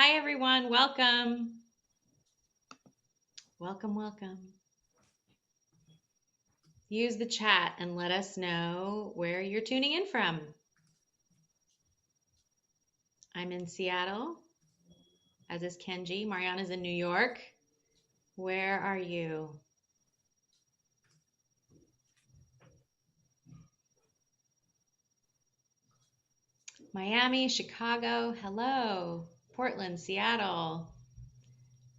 Hi, everyone. Welcome. Welcome, welcome. Use the chat and let us know where you're tuning in from. I'm in Seattle, as is Kenji. Mariana's in New York. Where are you? Miami, Chicago, hello. Portland, Seattle,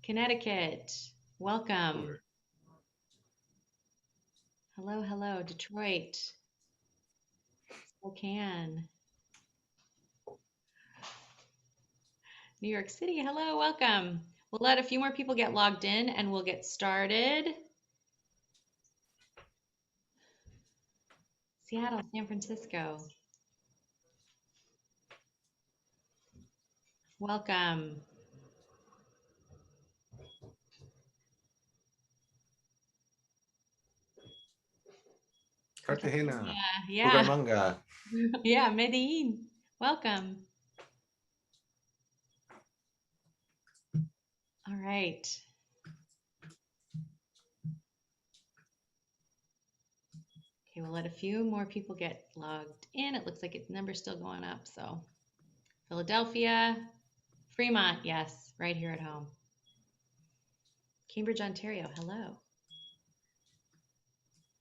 Connecticut, welcome. Hello, hello, Detroit, Spokane, New York City, hello, welcome. We'll let a few more people get logged in and we'll get started. Seattle, San Francisco. Welcome. Cartagena. Yeah. Bucaramanga. Yeah, Medellin. Welcome. All right. Okay, we'll let a few more people get logged in. It looks like its number's still going up. So Philadelphia, Fremont, yes, right here at home. Cambridge, Ontario, hello.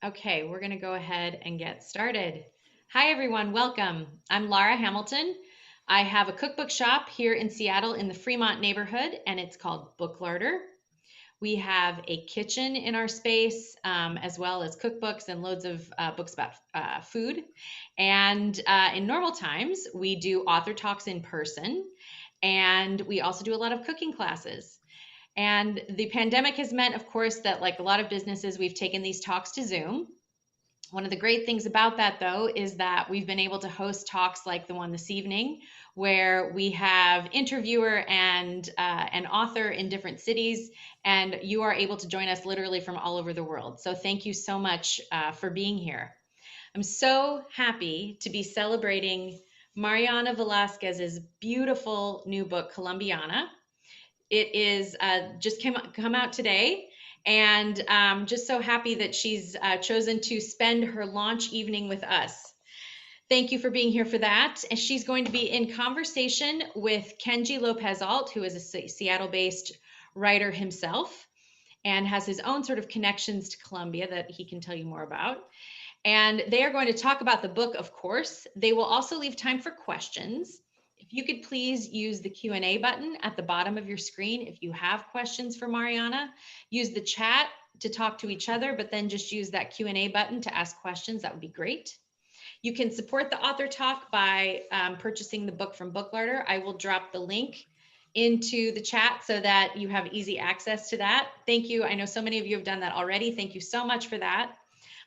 Okay, we're going to go ahead and get started. Hi, everyone. Welcome. I'm Laura Hamilton. I have a cookbook shop here in Seattle in the Fremont neighborhood, and it's called Book Larder. We have a kitchen in our space, as well as cookbooks and loads of books about food. And in normal times, we do author talks in person, and we also do a lot of cooking classes. And the pandemic has meant, of course, that like a lot of businesses, we've taken these talks to Zoom. One of the great things about that, though, is that we've been able to host talks like the one this evening, where we have interviewer and an author in different cities, and you are able to join us literally from all over the world. So thank you so much for being here. I'm so happy to be celebrating Mariana Velásquez's beautiful new book, Colombiana. It is just come out today, and just so happy that she's chosen to spend her launch evening with us. Thank you for being here for that. And she's going to be in conversation with Kenji Lopez-Alt, who is a Seattle-based writer himself and has his own sort of connections to Colombia that he can tell you more about. And they are going to talk about the book, of course. They will also leave time for questions. If you could please use the Q&A button at the bottom of your screen. If you have questions for Mariana, use the chat to talk to each other, but then just use that Q&A button to ask questions. That would be great. You can support the author talk by purchasing the book from Book Larder. I will drop the link into the chat so that you have easy access to that. Thank you. I know so many of you have done that already. Thank you so much for that.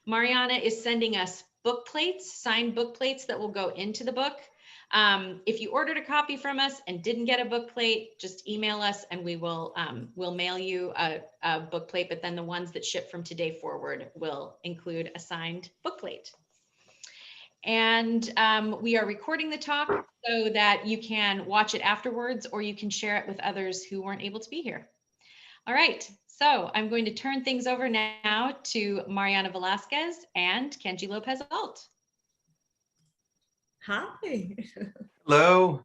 Mariana is sending us book plates, signed book plates that will go into the book. If you ordered a copy from us and didn't get a book plate, just email us and we will we'll mail you a book plate, but then the ones that ship from today forward will include a signed book plate. And we are recording the talk so that you can watch it afterwards, or you can share it with others who weren't able to be here. All right, so I'm going to turn things over now to Mariana Velásquez and Kenji Lopez-Alt. Hi. Hello.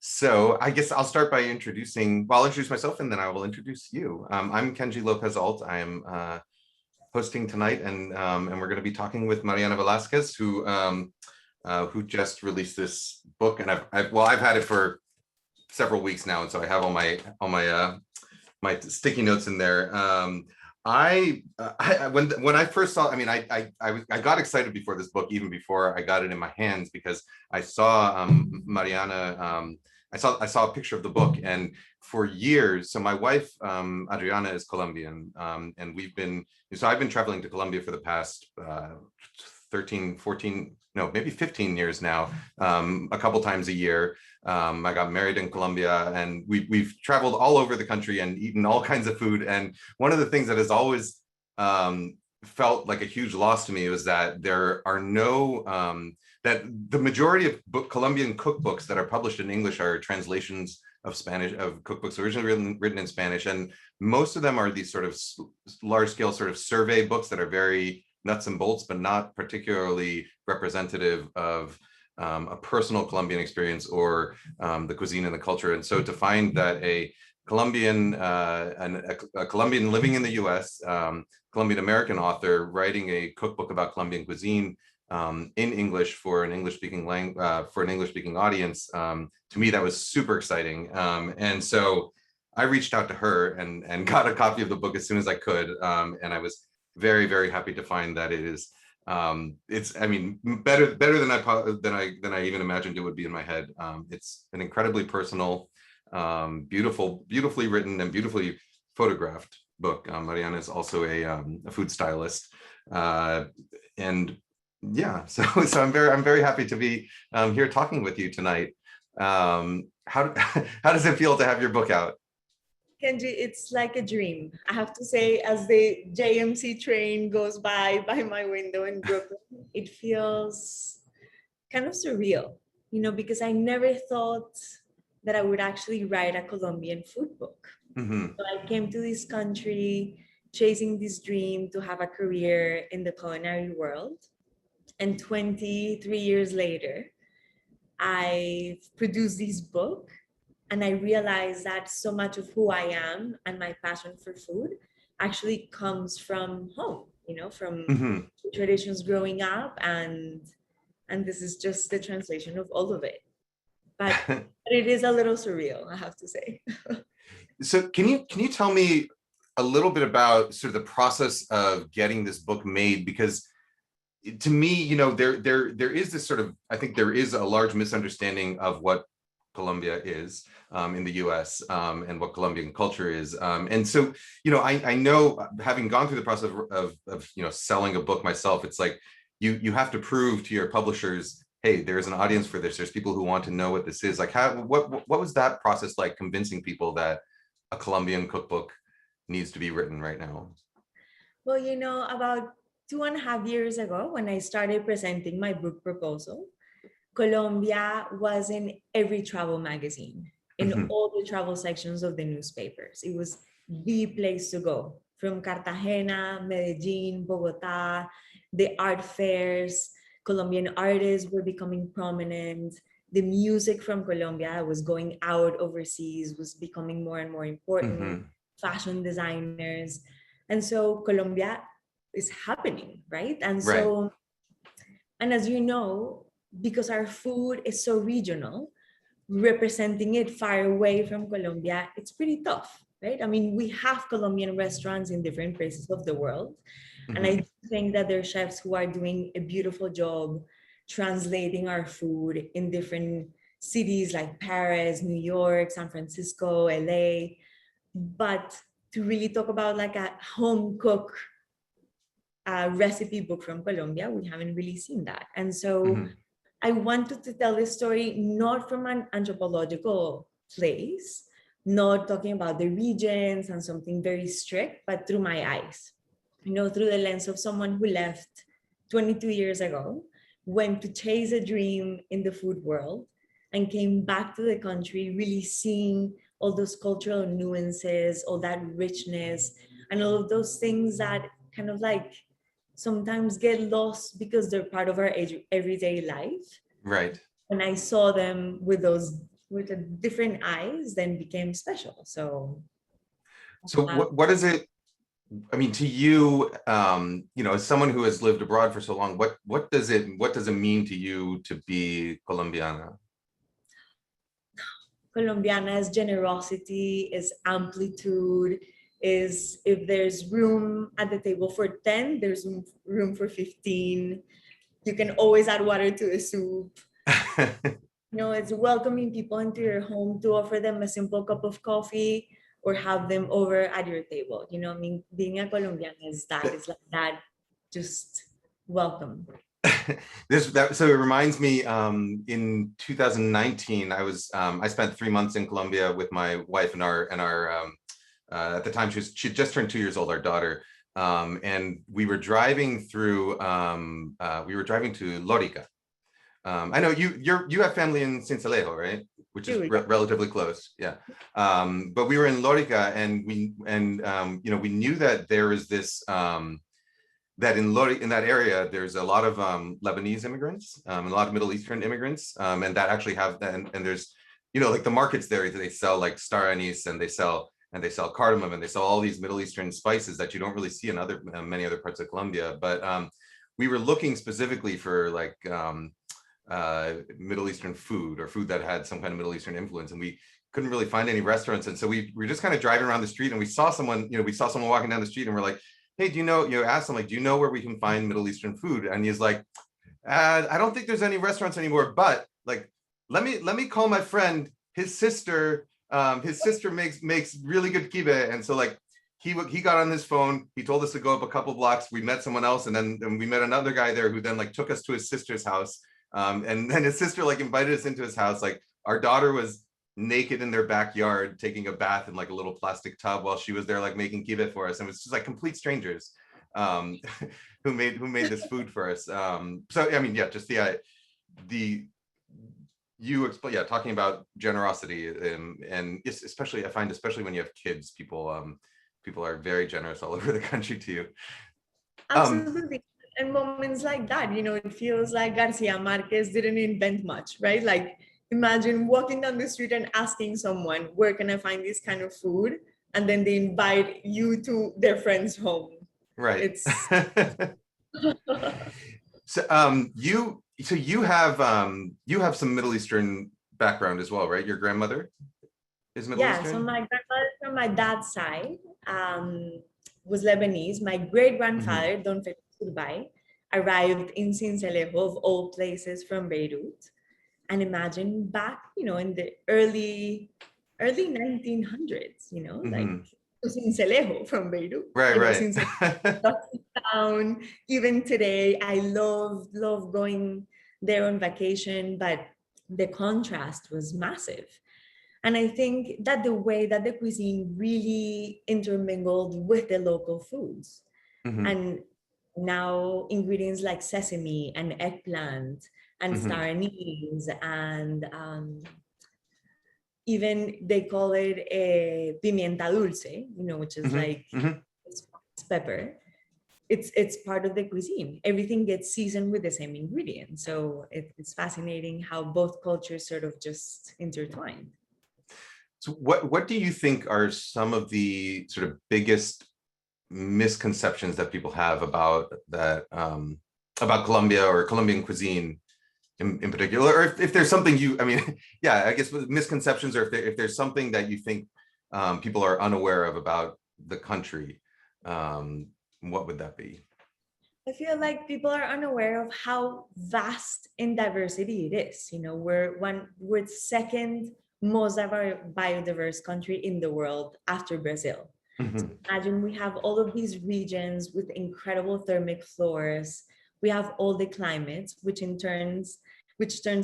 So I guess I'll start by I'll introduce myself and then I will introduce you. I'm Kenji Lopez-Alt. I am hosting tonight, and we're going to be talking with Mariana Velásquez, who just released this book, and I've had it for several weeks now, and so I have all my sticky notes in there. When I first saw, I got excited before this book, even before I got it in my hands, because I saw Mariana. I saw a picture of the book, and for years, so my wife Adriana is Colombian, and I've been traveling to Colombia for the past 13, 14, no, maybe 15 years now, a couple times a year. I got married in Colombia, and we've traveled all over the country and eaten all kinds of food. And one of the things that has always felt like a huge loss to me was that there are no that the majority of Colombian cookbooks that are published in English are translations of Spanish, of cookbooks originally written in Spanish, and most of them are these sort of large-scale sort of survey books that are very nuts and bolts, but not particularly representative of a personal Colombian experience or the cuisine and the culture. And so to find that a Colombian, a Colombian living in the U.S., Colombian American author writing a cookbook about Colombian cuisine in English for an English-speaking audience, to me that was super exciting. And so I reached out to her and got a copy of the book as soon as I could, and I was very, very happy to find that it is. It's, I mean, better than I even imagined it would be in my head. It's an incredibly personal, beautifully written and beautifully photographed book. Mariana is also a food stylist, and yeah, so I'm very happy to be here talking with you tonight. How does it feel to have your book out? Kenji, it's like a dream. I have to say, as the JMC train goes by my window in Brooklyn, it feels kind of surreal, because I never thought that I would actually write a Colombian food book. Mm-hmm. So I came to this country chasing this dream to have a career in the culinary world. And 23 years later, I produced this book, and I realized that so much of who I am and my passion for food actually comes from home, from Mm-hmm. traditions growing up, and this is just the translation of all of it. But it is a little surreal, I have to say. So can you tell me a little bit about sort of the process of getting this book made? Because to me, there is this sort of, I think there is a large misunderstanding of what Colombia is in the US, and what Colombian culture is. And so, I know, having gone through the process of selling a book myself, it's like you have to prove to your publishers, hey, there's an audience for this. There's people who want to know what this is. Like, what was that process like, convincing people that a Colombian cookbook needs to be written right now? Well, about 2.5 years ago, when I started presenting my book proposal, Colombia was in every travel magazine, in Mm-hmm. all the travel sections of the newspapers. It was the place to go. From Cartagena, Medellin, Bogota, the art fairs, Colombian artists were becoming prominent. The music from Colombia was going out overseas, was becoming more and more important. Mm-hmm. Fashion designers. And so Colombia is happening, right? And Right. so, and as you know, because our food is so regional, representing it far away from Colombia, it's pretty tough, right? I mean, we have Colombian restaurants in different places of the world. Mm-hmm. And I think that there are chefs who are doing a beautiful job translating our food in different cities like Paris, New York, San Francisco, LA. But to really talk about like a home cook recipe book from Colombia, we haven't really seen that. And so Mm-hmm. I wanted to tell this story not from an anthropological place, not talking about the regions and something very strict, but through my eyes, through the lens of someone who left 22 years ago, went to chase a dream in the food world, and came back to the country really seeing all those cultural nuances, all that richness, and all of those things that kind of like sometimes get lost because they're part of our everyday life. Right. When I saw them with a different eyes, then became special. So what is it? I mean, to you, as someone who has lived abroad for so long, what does it mean to you to be Colombiana? Colombiana is generosity, is amplitude, is if there's room at the table for 10, there's room for 15. You can always add water to a soup. It's welcoming people into your home to offer them a simple cup of coffee or have them over at your table. I mean, being a Colombian is like that, just welcome. So it reminds me, in 2019, I spent 3 months in Colombia with my wife and our at the time she just turned 2 years old, our daughter, and we were driving to Lorica, I know you have family in Sincelejo, right? Which is relatively close, yeah. But we were in Lorica, and we knew that there is this that in that area there's a lot of Lebanese immigrants, a lot of Middle Eastern immigrants, and that actually have that, and there's like the markets there, they sell like star anise, and they sell cardamom, and they sell all these Middle Eastern spices that you don't really see in many other parts of Colombia. But we were looking specifically for like Middle Eastern food, or food that had some kind of Middle Eastern influence, and we couldn't really find any restaurants. And so we were just kind of driving around the street, and we saw someone walking down the street, and we're like, hey, do you know, asked him, like, do you know where we can find Middle Eastern food? And he's like, I don't think there's any restaurants anymore, but like, let me call my friend, his sister makes really good kibe. And so like, he got on his phone, he told us to go up a couple blocks, we met someone else, and then we met another guy there who then like took us to his sister's house. And then his sister like invited us into his house. Like, our daughter was naked in their backyard taking a bath in like a little plastic tub while she was there like making kibe for us, and it was just like complete strangers who made this food for us. So I mean, yeah, just talking about generosity, and especially I find, especially when you have kids, people are very generous all over the country to you. Absolutely. And moments like that, it feels like Garcia Marquez didn't invent much, right? Like, imagine walking down the street and asking someone, where can I find this kind of food? And then they invite you to their friend's home. Right. It's so you have some Middle Eastern background as well, right? Your grandmother is Middle Eastern? So my grandmother from my dad's side was Lebanese. My great grandfather, Don Felix Urbay, arrived in Sincelejo, of all places, from Beirut. And imagine back, in the early 1900s, like Sincelejo from Beirut. Right. Town. Even today, I love going there on vacation, but the contrast was massive. And I think that the way that the cuisine really intermingled with the local foods, and now ingredients like sesame and eggplant and star anise, and even they call it a pimienta dulce, which is like pepper. It's part of the cuisine. Everything gets seasoned with the same ingredient. So it's fascinating how both cultures sort of just intertwined. So what do you think are some of the sort of biggest misconceptions that people have about that, about Colombia or Colombian cuisine in particular, or if there's something I guess misconceptions, or if there's something that you think people are unaware of about the country, what would that be? I feel like people are unaware of how vast in diversity it is. We're second most biodiverse country in the world after Brazil. So imagine we have all of these regions with incredible thermic floors. We have all the climates, which turns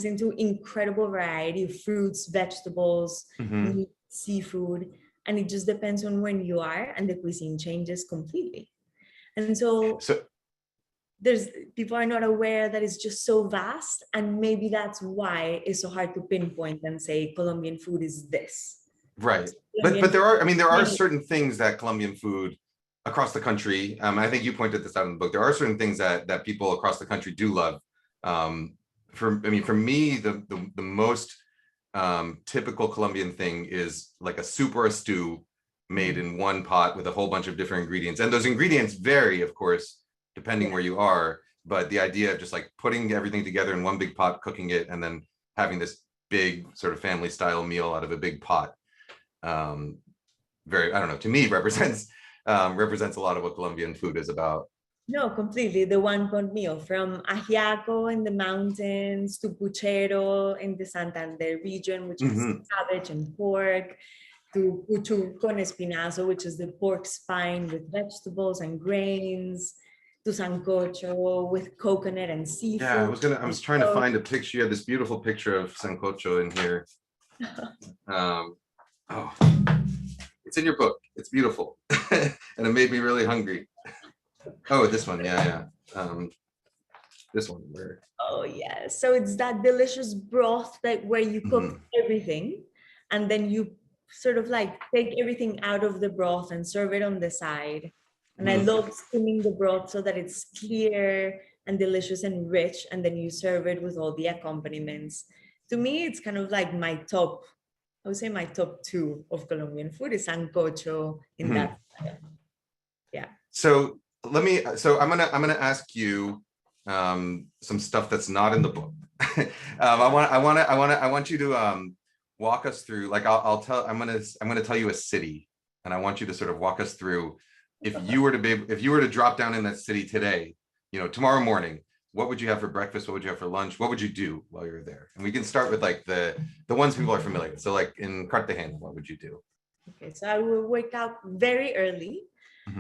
into incredible variety of fruits, vegetables, meat, seafood, and it just depends on when you are, and the cuisine changes completely. And so people are not aware that it's just so vast, and maybe that's why it's so hard to pinpoint and say Colombian food is this. Right. But there are certain things that Colombian food across the country, I think you pointed this out in the book, there are certain things that people across the country do love. For me, the most typical Colombian thing is like a soup or a stew made in one pot with a whole bunch of different ingredients. And those ingredients vary, of course, depending where you are. But the idea of just like putting everything together in one big pot, cooking it, and then having this big sort of family style meal out of a big pot, to me represents a lot of what Colombian food is about. No, completely. The one-pot meal, from ajiaco in the mountains to puchero in the Santander region, which is cabbage and pork, to puchu con espinazo, which is the pork spine with vegetables and grains, to sancocho with coconut and seafood. Yeah, I was trying to find a picture. You had this beautiful picture of sancocho in here. It's in your book. It's beautiful. And it made me really hungry. Oh, this one. Yeah. this one where. Oh yeah. So it's that delicious broth that where you cook everything and then you sort of like take everything out of the broth and serve it on the side. And I love skimming the broth so that it's clear and delicious and rich. And then you serve it with all the accompaniments. To me, it's kind of like my top, I would say my top two of Colombian food is sancocho in that style. Yeah. So I'm gonna ask you some stuff that's not in the book. I want you to walk us through, like I'm gonna tell you a city, and I want you to sort of walk us through if you were to drop down in that city today, tomorrow morning, what would you have for breakfast? What would you have for lunch? What would you do while you're there? And we can start with like the ones people are familiar with. So like in Cartagena, what would you do? Okay, so I will wake up very early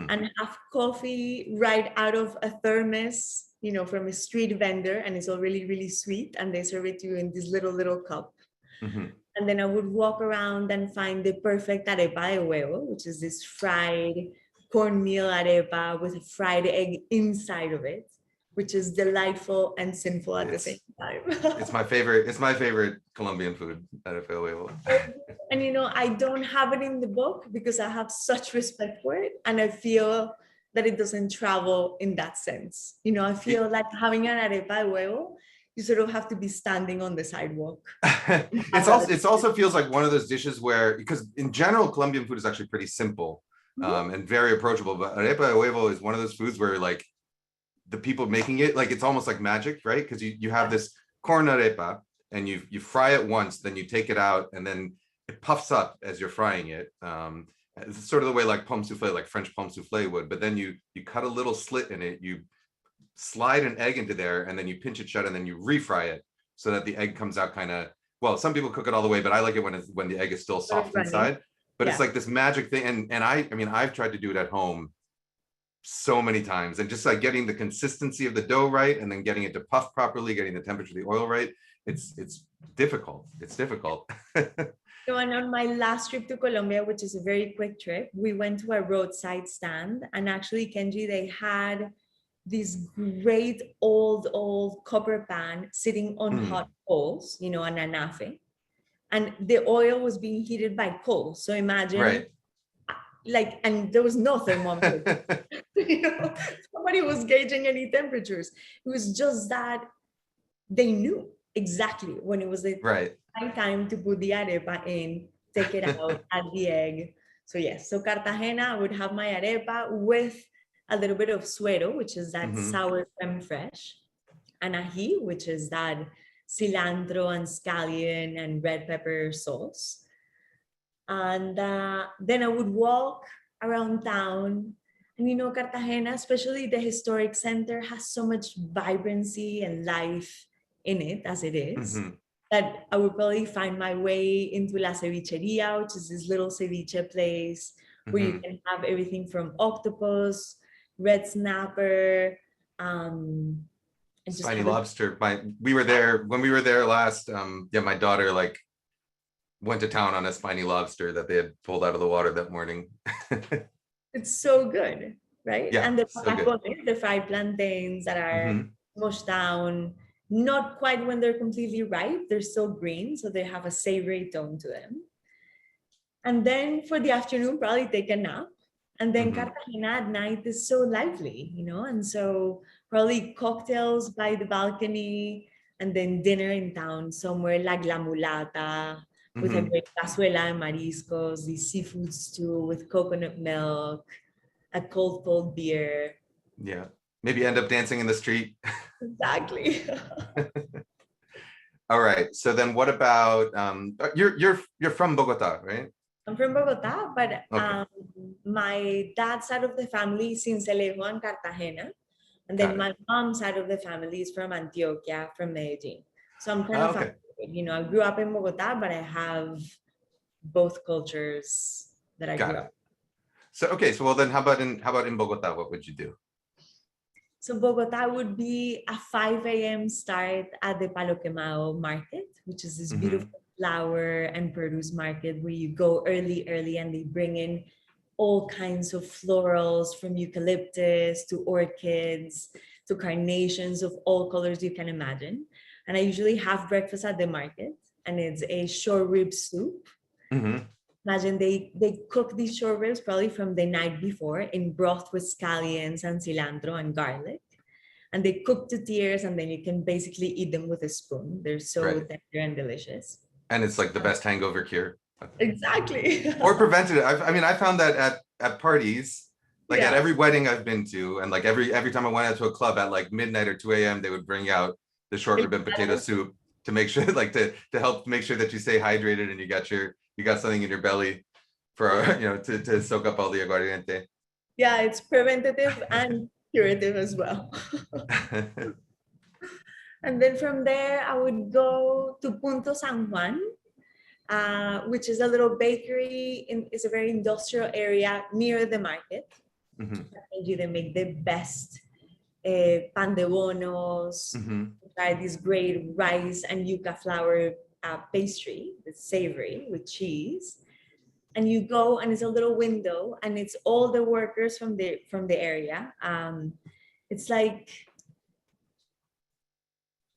and have coffee right out of a thermos, from a street vendor, and it's all really, really sweet, and they serve it to you in this little cup. And then I would walk around and find the perfect arepa de huevo, which is this fried cornmeal arepa with a fried egg inside of it, which is delightful and sinful at the same time. It's my favorite Colombian food, arepa de huevo. And I don't have it in the book because I have such respect for it, and I feel that it doesn't travel in that sense. I feel like having an arepa de huevo, you sort of have to be standing on the sidewalk. It also feels like one of those dishes where, because in general, Colombian food is actually pretty simple and very approachable, but arepa de huevo is one of those foods where like the people making it, like it's almost like magic, right? Because you have this corn arepa and you fry it once, then you take it out and then it puffs up as you're frying it. It's sort of the way like pomme souffle, like French pomme souffle would, but then you cut a little slit in it, you slide an egg into there, and then you pinch it shut, and then you refry it so that the egg comes out kind of, well, some people cook it all the way, but I like it when the egg is still soft inside. But it's like this magic thing, and I've tried to do it at home so many times, and just like getting the consistency of the dough right, and then getting it to puff properly, getting the temperature of the oil right. It's difficult. It's difficult. So, and on my last trip to Colombia, which is a very quick trip, we went to a roadside stand, and actually, Kenji, they had this great old copper pan sitting on hot coals, an anafe, and the oil was being heated by coal. So imagine, and there was no thermometer. Somebody was gauging any temperatures. It was just that they knew exactly when it was the right time to put the arepa in, take it out, add the egg. So yes, so Cartagena, I would have my arepa with a little bit of suero, which is that sour creme fraiche, and ají, which is that cilantro and scallion and red pepper sauce. And then I would walk around town. And Cartagena, especially the historic center, has so much vibrancy and life in it as it is, that I would probably find my way into La Cevicheria, which is this little ceviche place where you can have everything from octopus, red snapper, and spiny lobster. We were there when we were there last. My daughter went to town on a spiny lobster that they had pulled out of the water that morning. It's so good, right? Yeah, and the patacones, the fried plantains that are mushed down, not quite when they're completely ripe, they're still green, so they have a savory tone to them. And then for the afternoon, probably take a nap. And then Cartagena at night is so lively, and so probably cocktails by the balcony, and then dinner in town somewhere like La Mulata, with a great cazuela and mariscos, the seafood stew with coconut milk, a cold beer. Yeah, maybe end up dancing in the street. Exactly. All right. So then, what about you're from Bogota, right? I'm from Bogota, but my dad's side of the family is Cincelejo and Cartagena, and then my mom's side of the family is from Antioquia, from Medellin. So I'm kind of, I grew up in Bogota, but I have both cultures that I grew up. So well then, how about in Bogota? What would you do? So Bogota would be a 5 a.m. start at the Palo Quemado market, which is this beautiful flower and produce market where you go early, and they bring in all kinds of florals, from eucalyptus to orchids to carnations of all colors you can imagine. And I usually have breakfast at the market, and it's a short rib soup. Mhm. Imagine they cook these short ribs probably from the night before in broth with scallions and cilantro and garlic. And they cook to tears, and then you can basically eat them with a spoon. They're so Right. tender and delicious. And it's like the best hangover cure. Exactly. Or preventative. I mean, I found that at parties, like at Yeah. every wedding I've been to, and like every time I went out to a club at like midnight or 2 a.m., they would bring out the short rib and potato soup to make sure, like to help make sure that you stay hydrated and you got something in your belly for to soak up all the aguardiente. Yeah, it's preventative and curative as well. And then from there, I would go to Punto San Juan, which is a little bakery. It's a very industrial area near the market. Mhm. They make the best pan de bonos, Mhm. try this great rice and yuca flour pastry that's savory with cheese. And you go, and it's a little window, and it's all the workers from the area. It's like,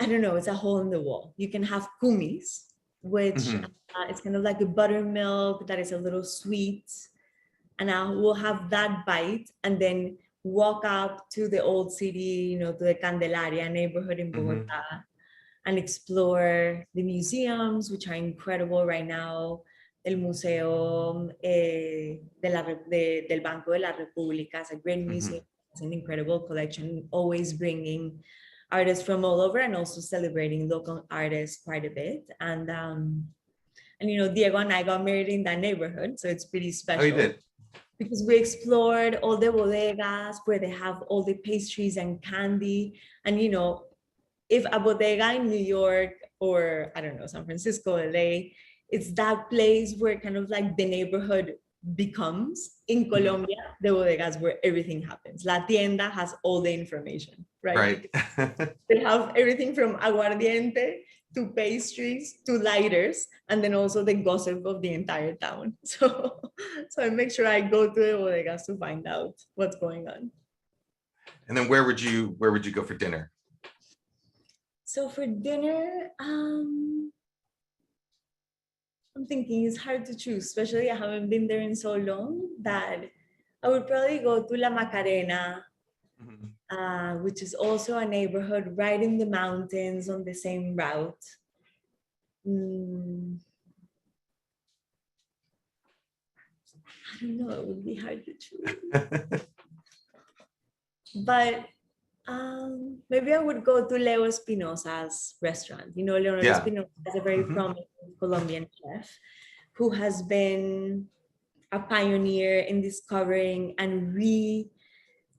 I don't know, it's a hole in the wall. You can have kumis, which Mhm. it's kind of like a buttermilk that is a little sweet. And I will have that bite and then walk up to the old city, to the Candelaria neighborhood in Mhm. Bogota, and explore the museums, which are incredible right now. El Museo del Banco de la República is a great museum. Mhm. It's an incredible collection, always bringing artists from all over and also celebrating local artists quite a bit. And Diego and I got married in that neighborhood, so it's pretty Oh, you special did? because we explored all the bodegas where they have all the pastries and candy. And if a bodega in New York or I don't know, San Francisco, LA, it's that place where kind of like the neighborhood becomes. In Colombia, the bodegas where everything happens. La tienda has all the information, right? Right. They have everything from aguardiente to pastries to lighters, and then also the gossip of the entire town. So I make sure I go to the bodegas to find out what's going on. And then where would you go for dinner? So for dinner, I'm thinking it's hard to choose, especially I haven't been there in so long, that I would probably go to La Macarena, Mhm. which is also a neighborhood right in the mountains on the same route. I don't know, it would be hard to choose. But maybe I would go to Leo Espinosa's restaurant. Leonardo Yeah. Espinosa is a very Mhm. prominent Colombian chef who has been a pioneer in discovering and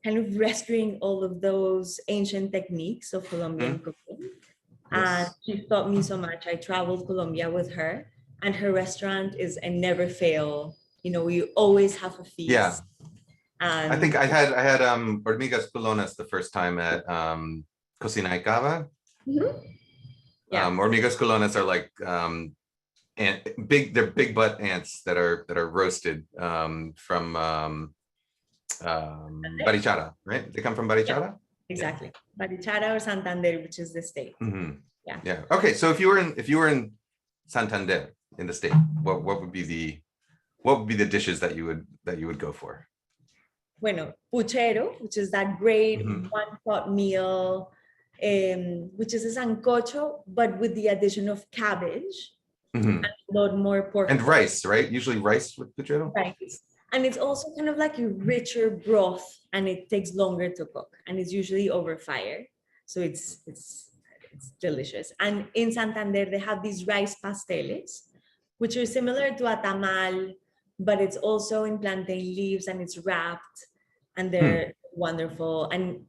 kind of rescuing all of those ancient techniques of Colombian Mhm. cooking. And Yes. she taught me so much. I traveled Colombia with her, and her restaurant is a never fail. We always have a Yeah. feast. I think I had hormigas culonas the first time at Cocina y Cava. Yeah. Hormigas culonas are like they're big butt ants that are roasted from Barichara, right? They come from Barichara? Exactly. Barichara or Santander, which is the state. Mhm. Yeah. Yeah. Okay. So if you were in Santander in the state, what would be the dishes that you would go for? Bueno, puchero, which is that great Mhm. one-pot meal, which is a sancocho, but with the addition of cabbage Mhm. and a lot more pork. And rice, right? Usually rice with potato. Rice. And it's also kind of like a richer broth, and it takes longer to cook, and it's usually over fire. So it's delicious. And in Santander, they have these rice pasteles, which are similar to a tamal, but it's also in plantain leaves and it's wrapped, and they're wonderful. And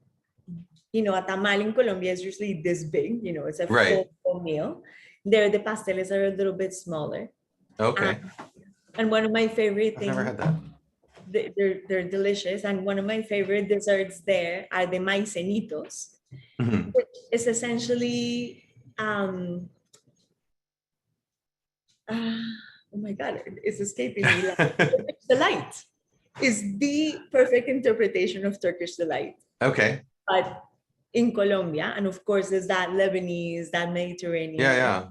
a tamal in Colombia is usually this big, it's a Right. full meal. There, the pasteles are a little bit smaller. Okay. And one of my favorite I've things, never had that. they're delicious. And one of my favorite desserts there are the maicenitos, Mhm. which is essentially, oh my God, it's escaping me. Turkish delight is the perfect interpretation of Turkish delight. Okay. But in Colombia. And of course, there's that Lebanese, that Mediterranean. Yeah.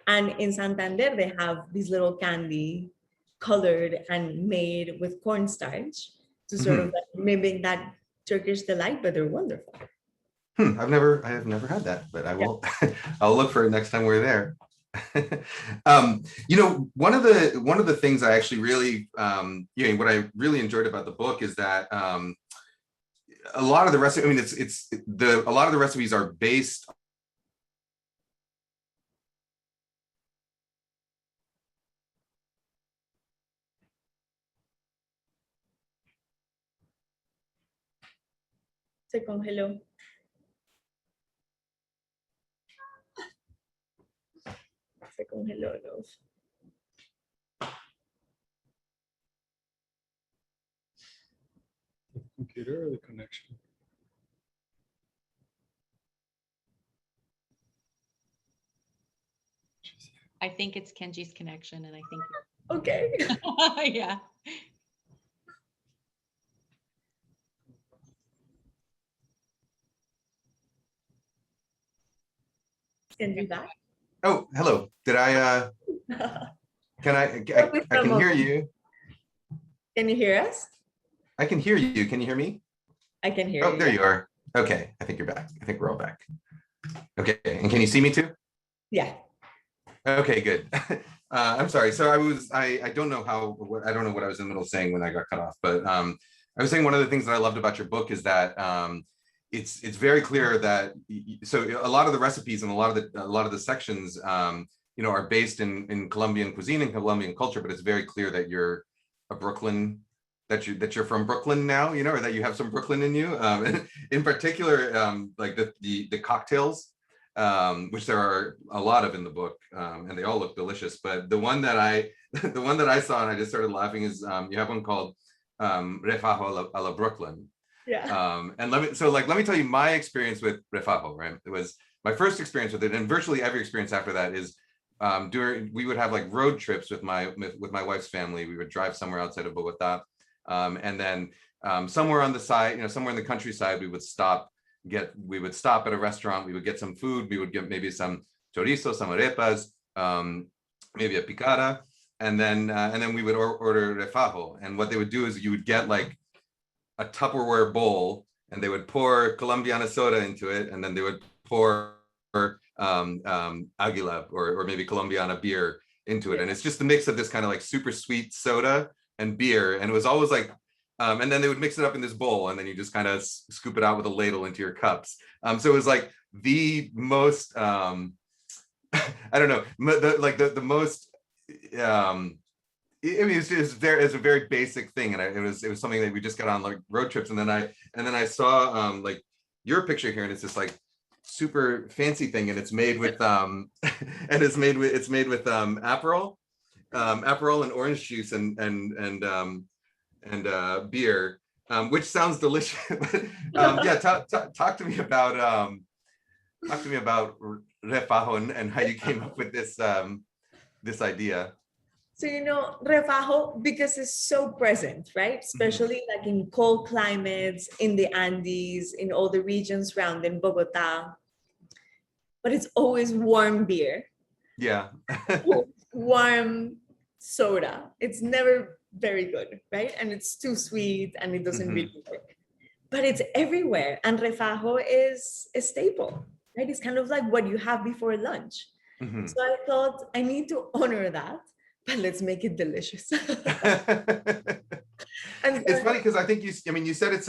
And in Santander, they have these little candy colored and made with cornstarch to sort of like mimic that Turkish delight, but they're wonderful. I have never had that, but I will. I'll look for it next time we're there. You know, one of the things I actually really, what I really enjoyed about the book is that a lot of the recipes. I mean, a lot of the recipes are based. Se congeló. Se congeló, love. The computer or the connection? I think it's Kenji's connection, and I think. Okay. Yeah. Kenji back? Oh, hello. Did I? I can hear you. Can you hear us? I can hear you. Can you hear me? I can hear you. Oh, there you are. Okay, I think you're back. I think we're all back. Okay, and can you see me too? Yeah. Okay, good. I'm sorry. So I don't know what I was in the middle of saying when I got cut off, but I was saying one of the things that I loved about your book is that it's very clear that so a lot of the recipes and a lot of the sections are based in Colombian cuisine and Colombian culture, but it's very clear that you're a Brooklyn, that you're from Brooklyn now, or that you have some Brooklyn in you. In particular, like the cocktails, which there are a lot of in the book, and they all look delicious. But the one that I saw and I just started laughing is you have one called refajo a la Brooklyn. Yeah. And let me tell you my experience with refajo. Right, it was my first experience with it, and virtually every experience after that is we would have like road trips with my wife's family. We would drive somewhere outside of Bogota, and then somewhere on the side, somewhere in the countryside, we would stop at a restaurant. We would get some food. We would get maybe some chorizo, some arepas, maybe a picada, and then we would order refajo. And what they would do is you would get like a Tupperware bowl, and they would pour Colombiana soda into it, and then they would pour Aguila or maybe Colombiana beer into it. And it's just a mix of this kind of like super sweet soda and beer. And it was always like, and then they would mix it up in this bowl, and then you just kind of scoop it out with a ladle into your cups. So it was like the most, I don't know, the most, it's a very basic thing, and it was something that we just got on like road trips, and then I saw like your picture here, and it's this like super fancy thing, and it's made with it's made with Aperol and orange juice and beer, which sounds delicious. Yeah, talk to me about refajo and how you came up with this idea. So, refajo, because it's so present, right? Especially like in cold climates, in the Andes, in all the regions surrounding Bogota. But it's always warm beer. Yeah. Warm soda. It's never very good, right? And it's too sweet and it doesn't really work. But it's everywhere. And refajo is a staple, right? It's kind of like what you have before lunch. So I thought I need to honor that. But let's make it delicious. And it's funny because I think you said it's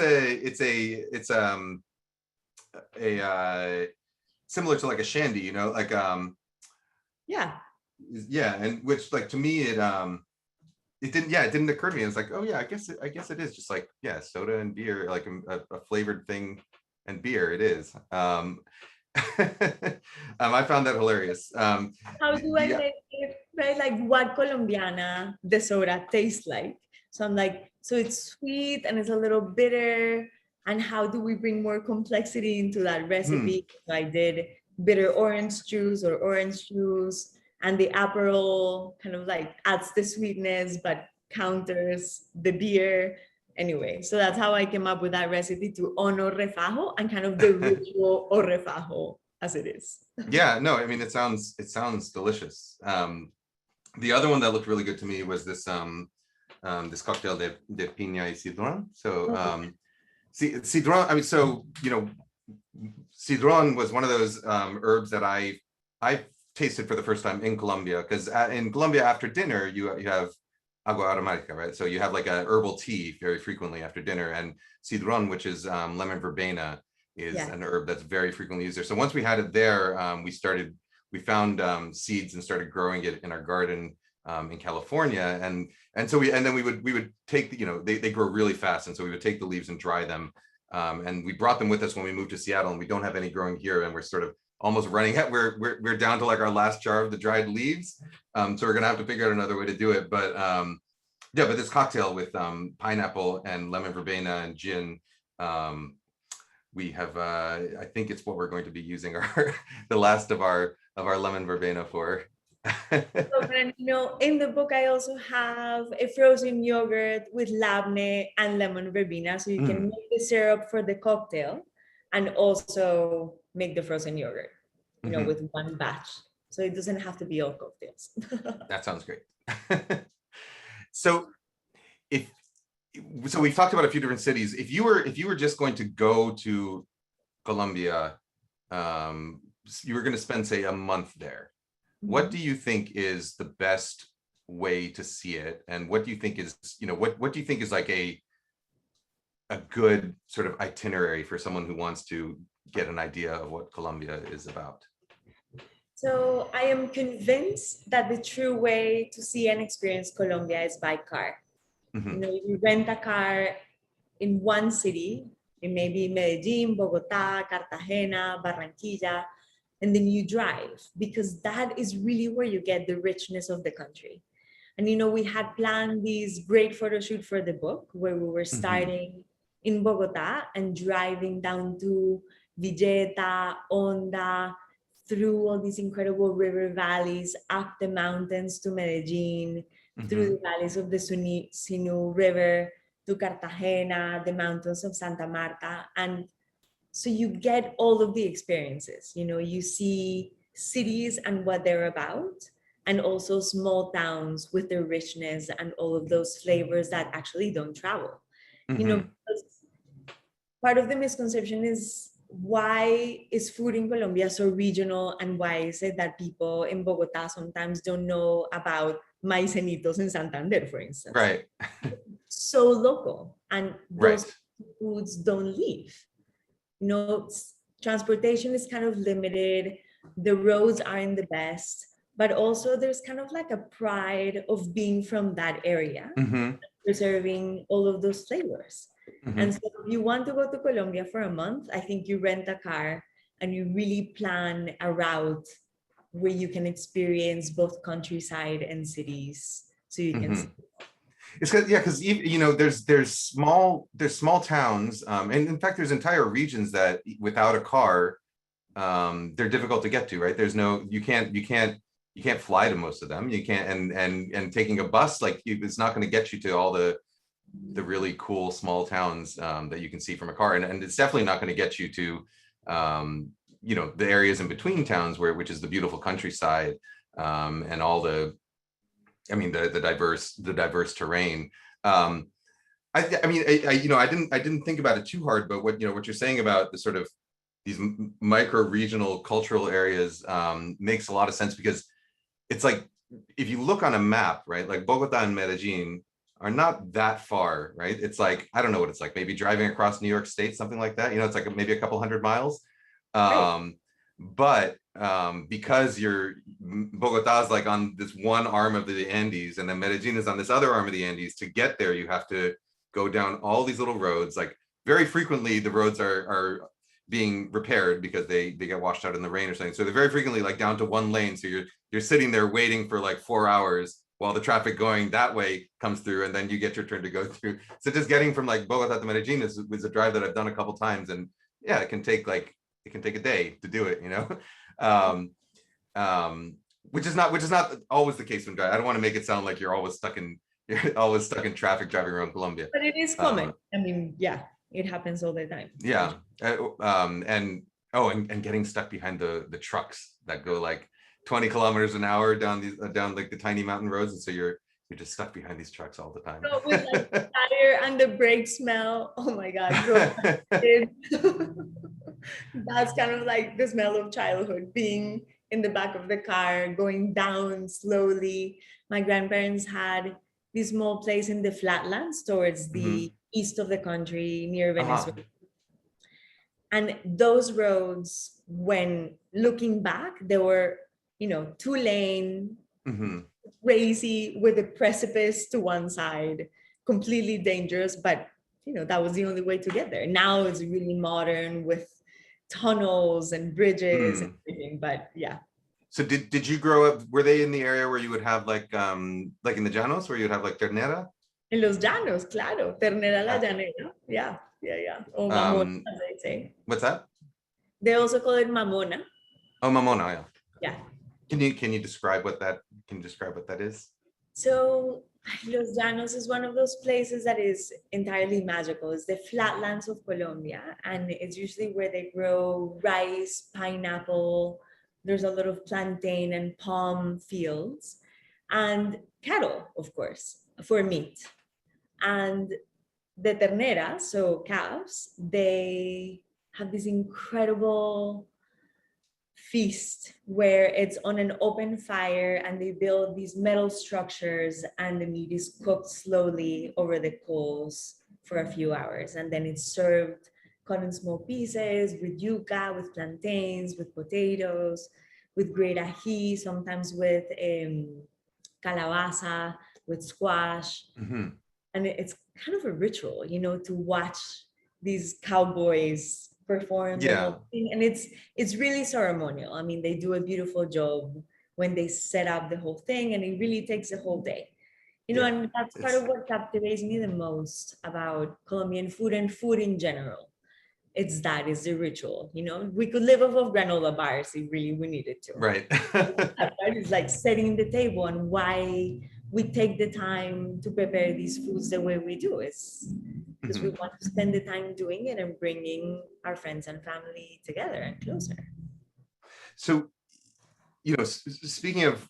similar to like a shandy, like yeah, and which like to me it didn't occur to me. It's like, oh yeah, I guess it is just like, yeah, soda and beer, like a flavored thing, and beer it is. I found that hilarious. How do I make it, right? Like what Colombiana the soda tastes like. So I'm like, so it's sweet and it's a little bitter. And how do we bring more complexity into that recipe? So I did bitter orange juice, and the Aperol kind of like adds the sweetness, but counters the beer. Anyway, so that's how I came up with that recipe to honor refajo and kind of the ritual of refajo as it is. Yeah, no, I mean, it sounds delicious. The other one that looked really good to me was this this cocktail de piña y cidrón. So cidrón, I mean, so, you know, cidrón was one of those herbs that I tasted for the first time in Colombia, because in Colombia after dinner you have agua aromática, right? So you have like a herbal tea very frequently after dinner, and cidrón, which is lemon verbena, is an herb that's very frequently used there. So once we had it there, we found seeds and started growing it in our garden in California, and then we would take the, you know, they grow really fast, and so we would take the leaves and dry them, and we brought them with us when we moved to Seattle, and we don't have any growing here, and we're sort of almost running out. We're down to like our last jar of the dried leaves, so we're gonna have to figure out another way to do it. But yeah, but this cocktail with pineapple and lemon verbena and gin, we have I think it's what we're going to be using the last of our lemon verbena for. So, and, you know, in the book I also have a frozen yogurt with labne and lemon verbena, so you can make the syrup for the cocktail and also make the frozen yogurt, you know, with one batch, so it doesn't have to be all cocktails. That sounds great. So we've talked about a few different cities. If you were just going to go to Colombia, you were going to spend, say, a month there, what do you think is the best way to see it? And what do you think is, you know, what do you think is like a good sort of itinerary for someone who wants to get an idea of what Colombia is about? So I am convinced that the true way to see and experience Colombia is by car. You know, you rent a car in one city, it may be Medellin, Bogota, Cartagena, Barranquilla, and then you drive, because that is really where you get the richness of the country. And, you know, we had planned this great photo shoot for the book where we were starting in Bogota and driving down to Villeta, Honda, through all these incredible river valleys, up the mountains to Medellin, through the valleys of the Sinu River to Cartagena, the mountains of Santa Marta. And so you get all of the experiences, you know, you see cities and what they're about, and also small towns with their richness and all of those flavors that actually don't travel. You know, part of the misconception is, why is food in Colombia so regional, and why is it that people in Bogota sometimes don't know about maicenitos in Santander, for instance? Right. So local, and those foods don't leave. You know, transportation is kind of limited, the roads aren't the best, but also there's kind of like a pride of being from that area, preserving all of those flavors. And so if you want to go to Colombia for a month, I think you rent a car and you really plan a route where you can experience both countryside and cities, so you can see. It's because, yeah, because, you know, there's small towns, and in fact there's entire regions that without a car they're difficult to get to, right? There's no, you can't fly to most of them, you can't, and taking a bus, like, it's not going to get you to all the really cool small towns that you can see from a car, and it's definitely not going to get you to you know, the areas in between towns, which is the beautiful countryside, and all the, I mean, the diverse terrain. I mean, you know, I didn't think about it too hard, but what you're saying about the sort of these micro regional cultural areas makes a lot of sense, because it's like, if you look on a map, right, like Bogota and Medellin are not that far, right? It's like, I don't know what it's like, maybe driving across New York State, something like that. You know, it's like maybe a couple hundred miles. But because Bogota's like on this one arm of the Andes, and then Medellin is on this other arm of the Andes, to get there you have to go down all these little roads. Like, very frequently the roads are being repaired because they get washed out in the rain or something, so they're very frequently like down to one lane, so you're sitting there waiting for like 4 hours while the traffic going that way comes through, and then you get your turn to go through. So just getting from like Bogota to Medellin is a drive that I've done a couple times, and yeah, it can take a day to do it, you know. Which is not always the case when driving. I don't want to make it sound like you're always stuck in You're always stuck in traffic driving around Colombia. But it is common. I mean, yeah, it happens all the time. Yeah. And getting stuck behind the trucks that go like 20 kilometers an hour down these down like the tiny mountain roads, and so you're just stuck behind these trucks all the time. So with like the tire and the brake smell, oh my God. That's kind of like the smell of childhood, being in the back of the car, going down slowly. My grandparents had this small place in the flatlands towards the east of the country near Venezuela. And those roads, when looking back, they were, 2-lane, crazy with a precipice to one side, completely dangerous, but that was the only way to get there. Now it's really modern with tunnels and bridges and everything, but yeah. So did you grow up, were they in the area where you would have like in the Llanos, where you'd have like ternera? En los llanos, claro, ternera la llanera, yeah. Or mamona, as they say. What's that? They also call it mamona. Oh, mamona, yeah. Yeah. Can you describe what that is? So Los Llanos is one of those places that is entirely magical. It's the flatlands of Colombia, and it's usually where they grow rice, pineapple. There's a lot of plantain and palm fields, and cattle, of course, for meat. And the ternera, so calves, they have this incredible feast where it's on an open fire and they build these metal structures and the meat is cooked slowly over the coals for a few hours, and then it's served cut in small pieces with yuca, with plantains, with potatoes, with great ají, sometimes with calabaza, with squash. And it's kind of a ritual, to watch these cowboys perform the whole thing. And it's really ceremonial. I mean, they do a beautiful job when they set up the whole thing, and it really takes a whole day. And that's part of what captivates me the most about Colombian food and food in general. It's the ritual. We could live off of granola bars if really we needed to. Right. It's like setting the table and why we take the time to prepare these foods the way we do. It's because we want to spend the time doing it and bringing our friends and family together and closer. So, speaking of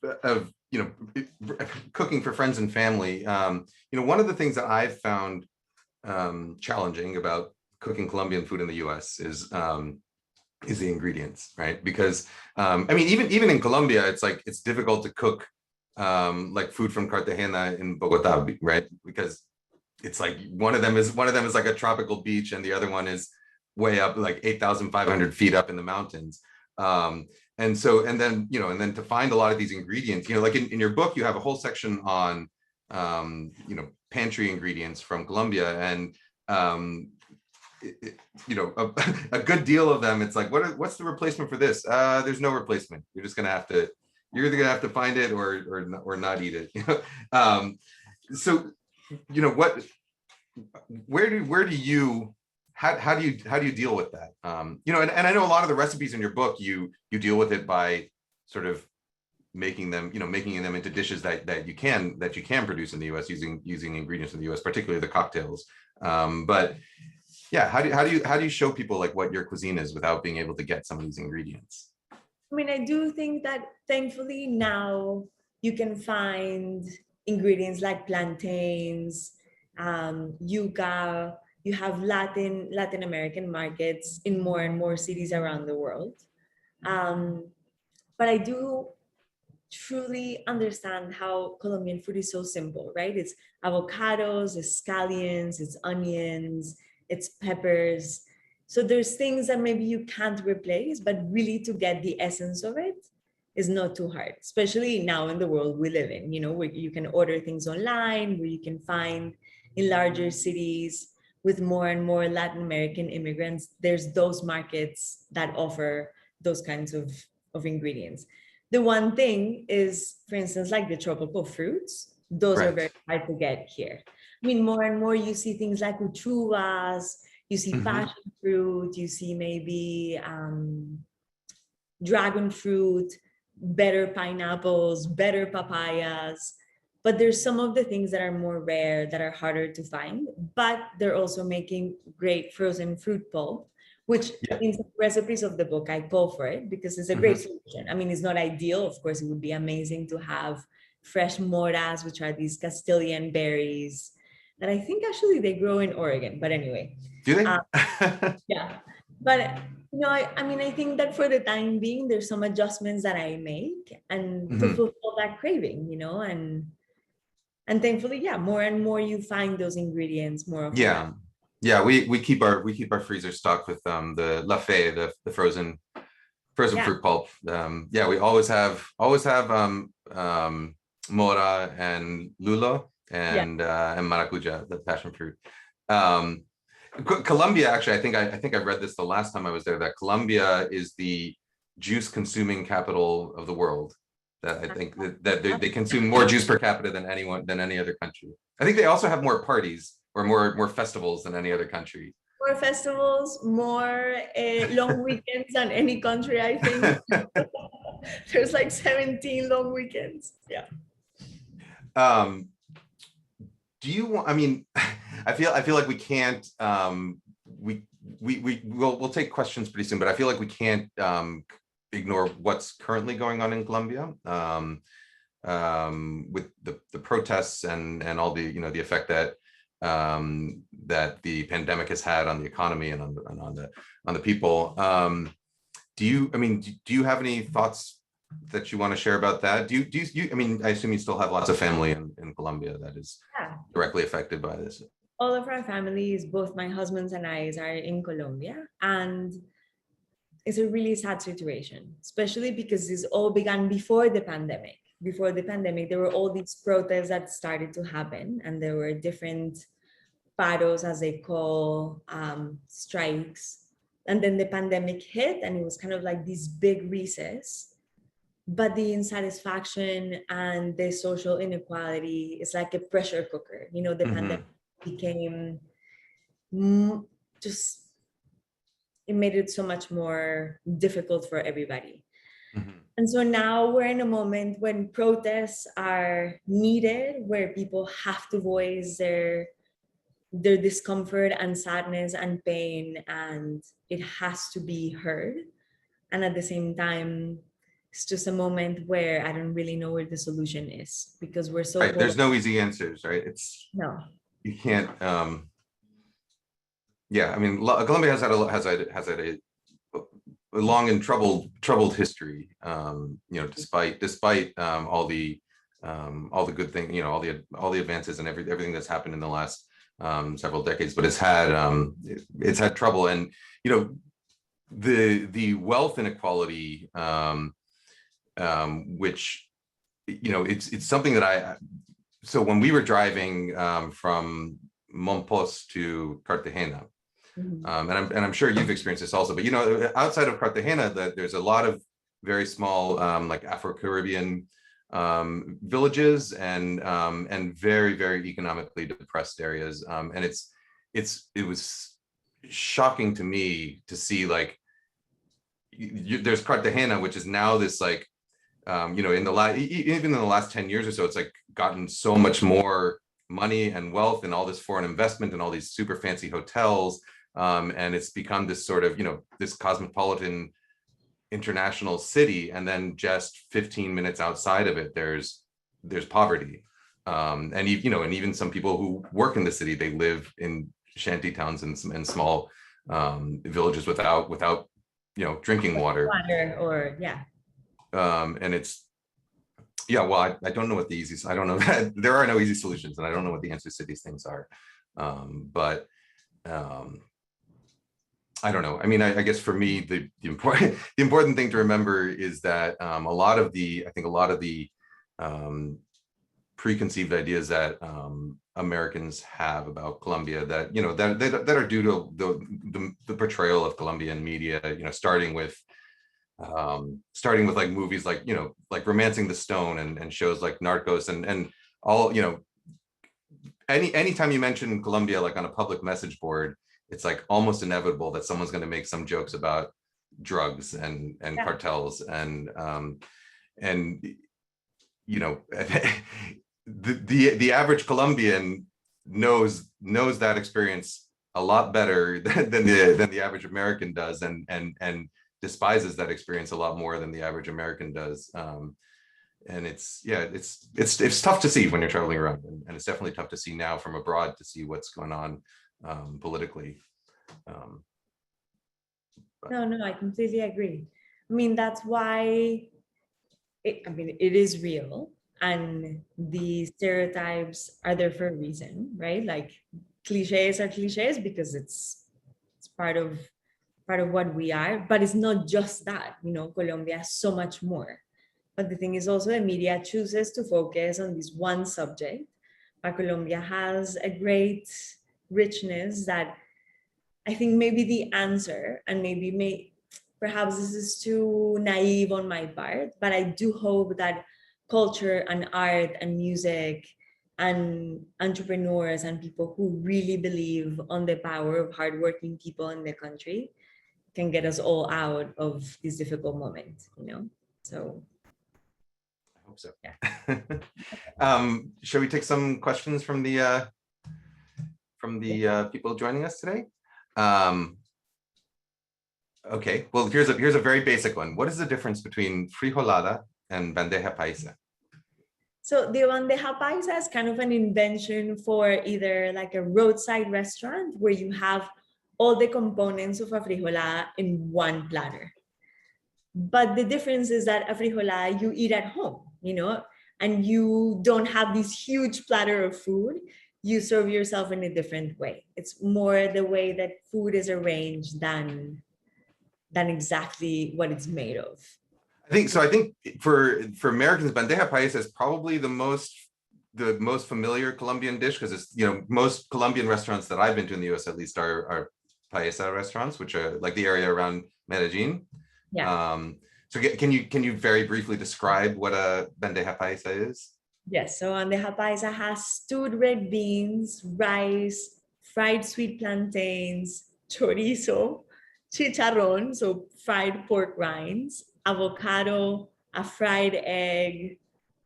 cooking for friends and family, one of the things that I've found challenging about cooking Colombian food in the U.S. is the ingredients, right? Because even in Colombia, it's difficult to cook like food from Cartagena in Bogota, right? Because it's like one of them is like a tropical beach, and the other one is way up, like 8,500 feet up in the mountains. And then to find a lot of these ingredients, like in your book, you have a whole section on pantry ingredients from Colombia, and a good deal of them, it's like, what's the replacement for this? There's no replacement. You're just gonna have to, you're either gonna have to find it or not eat it. So where do you how do you deal with that? And I know a lot of the recipes in your book, you deal with it by sort of making them into dishes that you can produce in the US using ingredients in the US, particularly the cocktails. But yeah, how do you show people like what your cuisine is without being able to get some of these ingredients? I mean, I do think that thankfully now you can find ingredients like plantains, yuca. You have Latin American markets in more and more cities around the world. But I do truly understand how Colombian food is so simple, right? It's avocados, it's scallions, it's onions, it's peppers. So there's things that maybe you can't replace, but really to get the essence of it is not too hard, especially now in the world we live in, where you can order things online, where you can find in larger cities with more and more Latin American immigrants, there's those markets that offer those kinds of ingredients. The one thing is, for instance, like the tropical fruits, those are very hard to get here. I mean, more and more you see things like uchuvas, you see passion fruit, you see maybe dragon fruit, better pineapples, better papayas. but there's some of the things that are more rare that are harder to find, but they're also making great frozen fruit pulp, which Yeah. in some recipes of the book, I call for it because it's a great solution. I mean, it's not ideal. Of course, it would be amazing to have fresh moras, which are these Castilian berries that I think actually they grow in Oregon, but anyway. Do they? Yeah, but I mean, I think that for the time being, there's some adjustments that I make and to fulfill that craving, and thankfully, yeah, more and more you find those ingredients more often. Yeah, we keep our freezer stocked with the La Fe, the frozen fruit pulp. Yeah, we always have mora and lulo and maracuja, the passion fruit. Colombia, actually, I think I read this the last time I was there, that Colombia is the juice consuming capital of the world. That I think that they consume more juice per capita than any other country. I think they also have more parties or more festivals than any other country. More festivals, more long weekends than any country, I think. There's like 17 long weekends. Yeah. Do you want, I mean, I feel like we can't, we'll take questions pretty soon, but I feel like we can't ignore what's currently going on in Colombia with the protests and all the, the effect that that the pandemic has had on the economy and on the people. Do you have any thoughts that you want to share about that? Do you I mean, I assume you still have lots of family in Colombia that is directly affected by this. All of our families, both my husband's and I's, are in Colombia, and it's a really sad situation, especially because this all began before the pandemic. Before the pandemic, there were all these protests that started to happen, and there were different paros, as they call strikes. And then the pandemic hit, and it was kind of like this big recess. But the insatisfaction and the social inequality is like a pressure cooker. The pandemic became just, it made it so much more difficult for everybody. And so now we're in a moment when protests are needed, where people have to voice their discomfort and sadness and pain, and it has to be heard. And at the same time, it's just a moment where I don't really know where the solution is, because we're so right. There's no easy answers, right? You can't. Yeah, I mean, Colombia has had a long and troubled history. Despite all the good things, all the advances and everything that's happened in the last several decades, but it's had trouble, and the wealth inequality, which it's something that so when we were driving from Monpos to Cartagena, and I'm sure you've experienced this also, but outside of Cartagena, there's a lot of very small like Afro-Caribbean villages and very, very economically depressed areas, and it was shocking to me to see, like, there's Cartagena, which is now this, like, even in the last 10 years or so, it's like gotten so much more money and wealth and all this foreign investment and all these super fancy hotels, and it's become this sort of this cosmopolitan international city, and then just 15 minutes outside of it there's poverty, and even some people who work in the city, they live in shanty towns and small villages without drinking water or and it's well, I don't know what I don't know that there are no easy solutions, and I don't know what the answers to these things are, but I don't know. I mean, I guess for me, the important thing to remember is that a lot of the preconceived ideas that Americans have about Colombia, that that are due to the portrayal of Colombian media, starting with like movies like like Romancing the Stone and shows like Narcos and all, anytime you mention Colombia, like on a public message board, it's like almost inevitable that someone's going to make some jokes about drugs and cartels and the average Colombian knows that experience a lot better than the average American does, and despises that experience a lot more than the average American does. And it's tough to see when you're traveling around, and it's definitely tough to see now from abroad, to see what's going on politically. No, I completely agree. I mean, that's why it is real, and the stereotypes are there for a reason, right? Like, cliches are cliches because it's part of what we are, but it's not just that. Colombia has so much more. But the thing is also, the media chooses to focus on this one subject, but Colombia has a great richness that I think maybe the answer, and perhaps this is too naive on my part, but I do hope that culture and art and music and entrepreneurs and people who really believe on the power of hardworking people in the country can get us all out of this difficult moment, So I hope so. Yeah. Shall we take some questions from the people joining us today? Okay, well, here's a very basic one. What is the difference between frijolada and bandeja paisa? So the bandeja paisa is kind of an invention for either like a roadside restaurant where you have all the components of a frijolada in one platter. But the difference is that a frijolada you eat at home, and you don't have this huge platter of food. You serve yourself in a different way. It's more the way that food is arranged than exactly what it's made of. I think for Americans, bandeja paisa is probably the most familiar Colombian dish, because it's, most Colombian restaurants that I've been to in the US at least are paisa restaurants, which are like the area around Medellin. Yeah. So can you very briefly describe what a bandeja paisa is? Yes, so bandeja paisa has stewed red beans, rice, fried sweet plantains, chorizo, chicharrón, so fried pork rinds, avocado, a fried egg,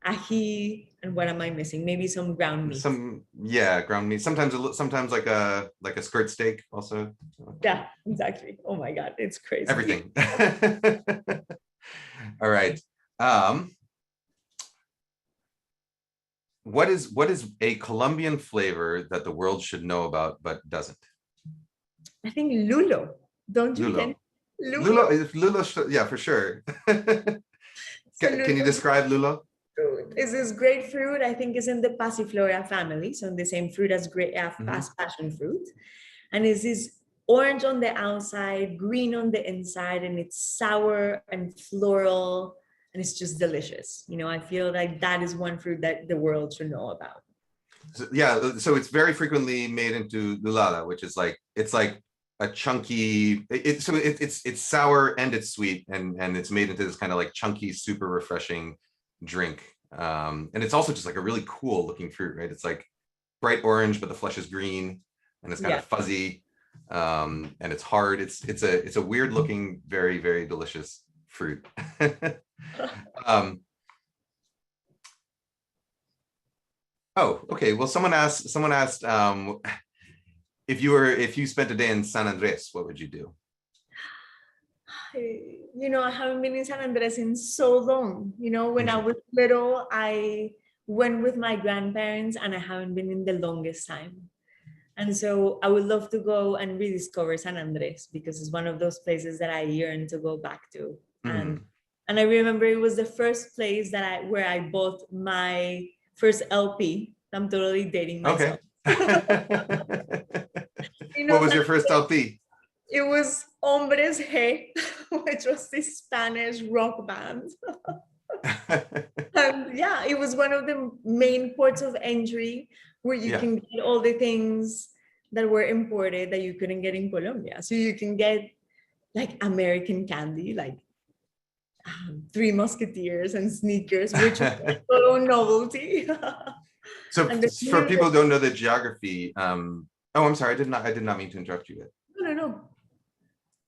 ají, and what am I missing? Maybe some ground meat. Ground meat. Sometimes like a skirt steak also. Yeah, exactly. Oh my God, it's crazy. Everything. All right. What is a Colombian flavor that the world should know about but doesn't? I think lulo. Don't you think? Lulo, yeah, for sure. Can you describe lulo? Is this grapefruit? I think is in the passiflora family, so in the same fruit as passion fruit, and is this orange on the outside, green on the inside, and it's sour and floral, and it's just delicious. I feel like that is one fruit that the world should know about. So it's very frequently made into lulada, which is it's like a chunky. It's sour and it's sweet, and it's made into this kind of like chunky, super refreshing drink. And it's also just like a really cool looking fruit, right? It's like bright orange, but the flesh is green, and it's kind of fuzzy, and it's hard. It's a weird looking, very, very delicious fruit. Oh, okay. Well, someone asked if you spent a day in San Andres, what would you do? I haven't been in San Andres in so long. When I was little, I went with my grandparents, and I haven't been in the longest time. And so I would love to go and rediscover San Andres, because it's one of those places that I yearn to go back to. And I remember it was the first place where I bought my first LP. I'm totally dating myself. Okay. What was your first LP? It was Hombres G, which was this Spanish rock band. And yeah, it was one of the main ports of entry where you can get all the things that were imported that you couldn't get in Colombia. So you can get like American candy, like Three Musketeers and sneakers, which was a total novelty. So for people who don't know the geography, oh, I'm sorry, I did not mean to interrupt you yet. No.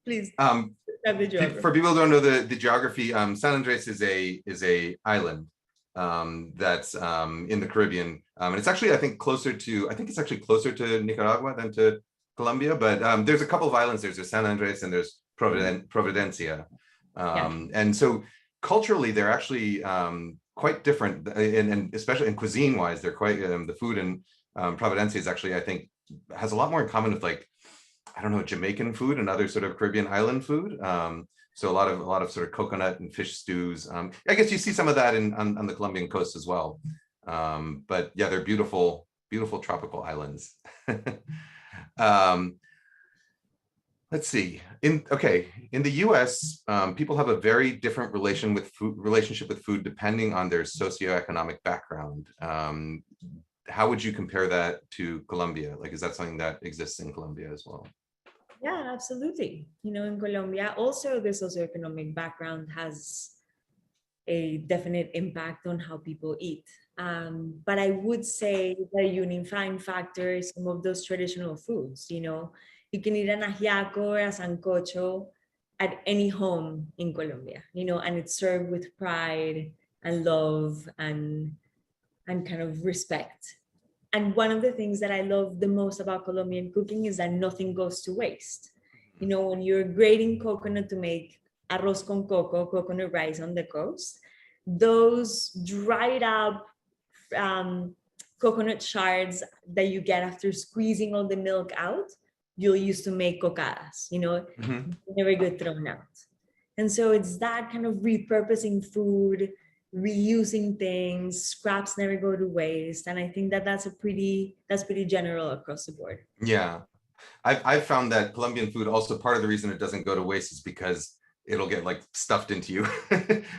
Please. For people who don't know the geography, San Andres is a island, that's in the Caribbean. And it's actually, I think it's actually closer to Nicaragua than to Colombia, but there's a couple of islands. There's San Andres and there's Providencia. And so culturally, they're actually quite different, and especially in cuisine wise, they're quite, the food in Providencia is actually, I think, has a lot more in common with, like, I don't know, Jamaican food and other sort of Caribbean island food. So a lot of sort of coconut and fish stews. I guess you see some of that on the Colombian coast as well. But yeah, they're beautiful, beautiful tropical islands. Let's see. In the U.S., people have a very different relationship with food depending on their socioeconomic background. How would you compare that to Colombia? Like, is that something that exists in Colombia as well? Yeah, absolutely. In Colombia, also the socioeconomic background has a definite impact on how people eat. But I would say the unifying factor is some of those traditional foods. You can eat an ajiaco or a sancocho at any home in Colombia, and it's served with pride and love and kind of respect. And one of the things that I love the most about Colombian cooking is that nothing goes to waste. When you're grating coconut to make arroz con coco, coconut rice on the coast, those dried up coconut shards that you get after squeezing all the milk out, you'll use to make cocadas, never get thrown out. And so it's that kind of repurposing food, reusing things, scraps never go to waste. And I think that's pretty general across the board. Yeah. I've found that Colombian food, also part of the reason it doesn't go to waste is because it'll get like stuffed into you,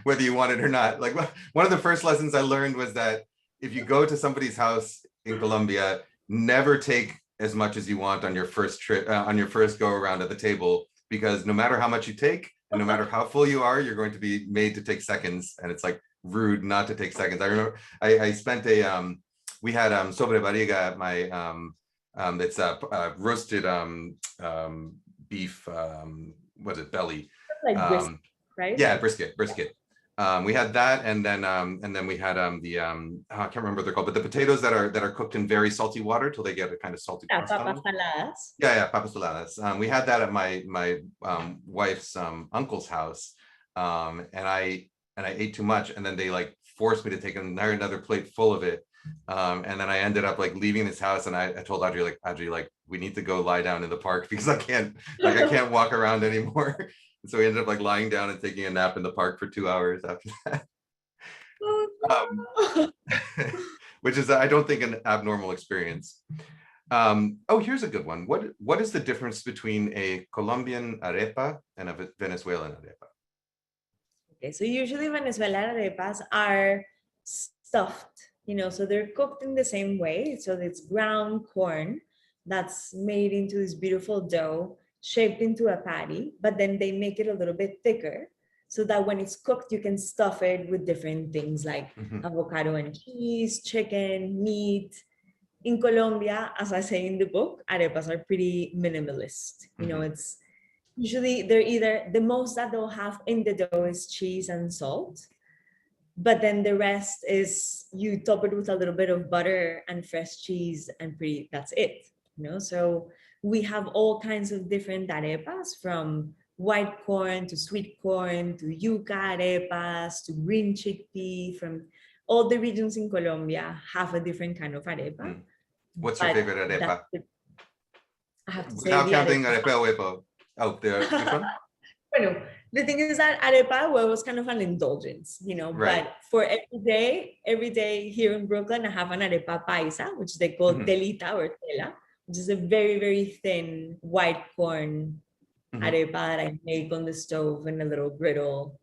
whether you want it or not. Like, one of the first lessons I learned was that if you go to somebody's house in Colombia, never take as much as you want on your first trip, on your first go around at the table, because no matter how much you take and no matter how full you are, you're going to be made to take seconds. And it's like rude not to take seconds. I remember I spent we had sobre barriga at my, it's roasted beef, what is it, belly? Like brisket, right? Yeah, brisket. We had that, and then we had I can't remember what they're called, but the potatoes that are cooked in very salty water till they get a kind of salty crust on them. Papas Yeah, papas saladas. We had that at my wife's uncle's house, and I ate too much, and then they like forced me to take another plate full of it. And then I ended up like leaving this house, and I told Audrey, like, we need to go lie down in the park because I can't walk around anymore. And so we ended up like lying down and taking a nap in the park for 2 hours after that. Which is, I don't think, an abnormal experience. Here's a good one. What is the difference between a Colombian arepa and a Venezuelan arepa? Okay, so usually Venezuelan arepas are stuffed, so they're cooked in the same way. So it's ground corn that's made into this beautiful dough, shaped into a patty, but then they make it a little bit thicker so that when it's cooked, you can stuff it with different things like avocado and cheese, chicken, meat. In Colombia, as I say in the book, arepas are pretty minimalist. It's usually they're either, the most that they'll have in the dough is cheese and salt, but then the rest is you top it with a little bit of butter and fresh cheese and that's it. So we have all kinds of different arepas, from white corn to sweet corn to yuca arepas to green chickpea. From all the regions in Colombia have a different kind of arepa. What's your favorite arepa? I have to say, without counting arepa huevo. Oh, which one? Bueno, the thing is that arepa was kind of an indulgence, Right. But for every day here in Brooklyn, I have an arepa paisa, which they call telita or tela, which is a very, very thin white corn arepa that I make on the stove in a little griddle.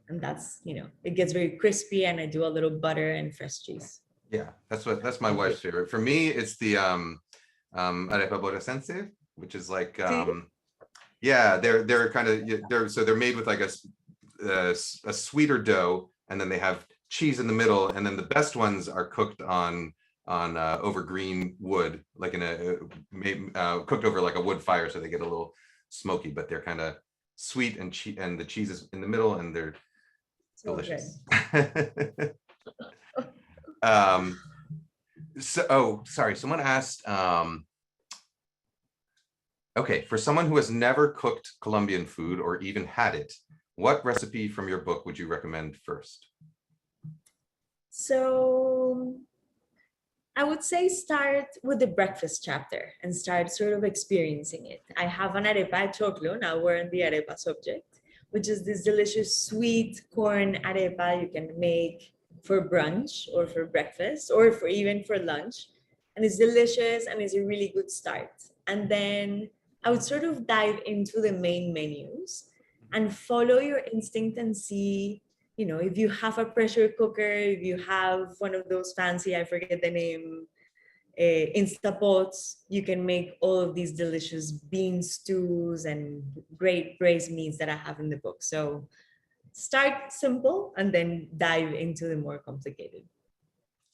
And that's, it gets very crispy, and I do a little butter and fresh cheese. Yeah, that's my wife's favorite. For me, it's the arepa boracense, which is like yeah, they're kind of they're made with like a sweeter dough, and then they have cheese in the middle, and then the best ones are cooked on over green wood, like in cooked over like a wood fire, so they get a little smoky, but they're kind of sweet, and the cheese is in the middle, and they're delicious. Sorry, someone asked, okay, for someone who has never cooked Colombian food or even had it, what recipe from your book would you recommend first? So I would say start with the breakfast chapter and start sort of experiencing it. I have an arepa de choclo, now we're on the arepa subject, which is this delicious sweet corn arepa you can make for brunch or for breakfast or for even for lunch. And it's delicious and it's a really good start. And then I would sort of dive into the main menus and follow your instinct and see, you know, if you have a pressure cooker, if you have one of those fancy, I forget the name, Instapots, you can make all of these delicious bean stews and great braised meats that I have in the book. So start simple and then dive into the more complicated.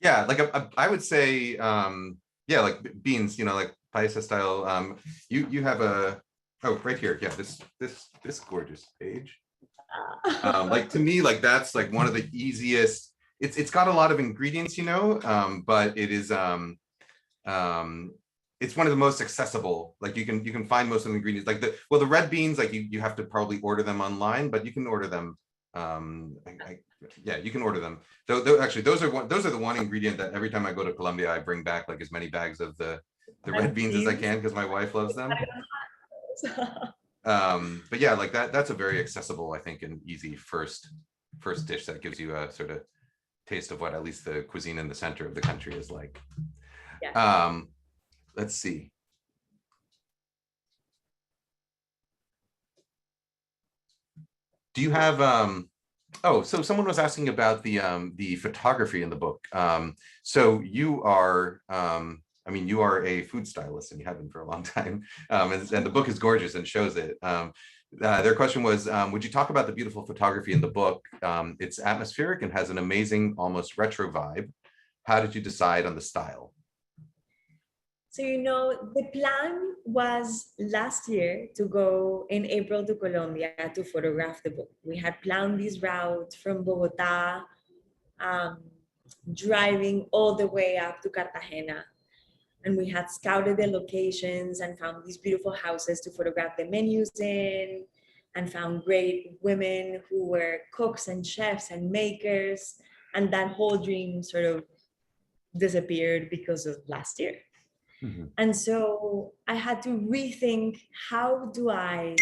Yeah, like I would say, yeah, like beans, you know, like paisa style. You have right here, yeah, this gorgeous page. Like to me, like that's like one of the easiest. It's got a lot of ingredients, you know, but it is it's one of the most accessible. Like you can find most of the ingredients. Like the red beans, like you have to probably order them online, but you can order them. Yeah, you can order them. Actually, those are the one ingredient that every time I go to Colombia, I bring back like as many bags of the red beans as I can because my wife loves them. But yeah, like that's a very accessible, I think, and easy first dish that gives you a sort of taste of what at least the cuisine in the center of the country is like. Yeah. Let's see. Do you have so someone was asking about the photography in the book. So you are I mean, you are a food stylist and you have been for a long time. And the book is gorgeous and shows it. Their question was, would you talk about the beautiful photography in the book? It's atmospheric and has an amazing, almost retro vibe. How did you decide on the style? So, you know, the plan was last year to go in April to Colombia to photograph the book. We had planned this route from Bogota, driving all the way up to Cartagena. And we had scouted the locations and found these beautiful houses to photograph the menus in, and found great women who were cooks and chefs and makers. And that whole dream sort of disappeared because of last year. Mm-hmm. And so I had to rethink, how do I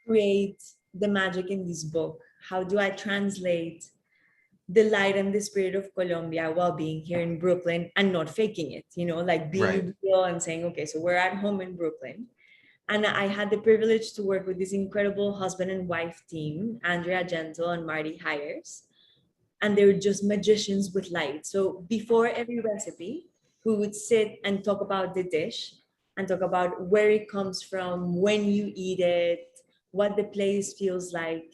create the magic in this book? How do I translate the light and the spirit of Colombia while being here in Brooklyn and not faking it, you know, like being real and saying, okay, so we're at home in Brooklyn. And I had the privilege to work with this incredible husband and wife team, Andrea Gentle and Marty Hires. And they were just magicians with light. So before every recipe, we would sit and talk about the dish and talk about where it comes from, when you eat it, what the place feels like.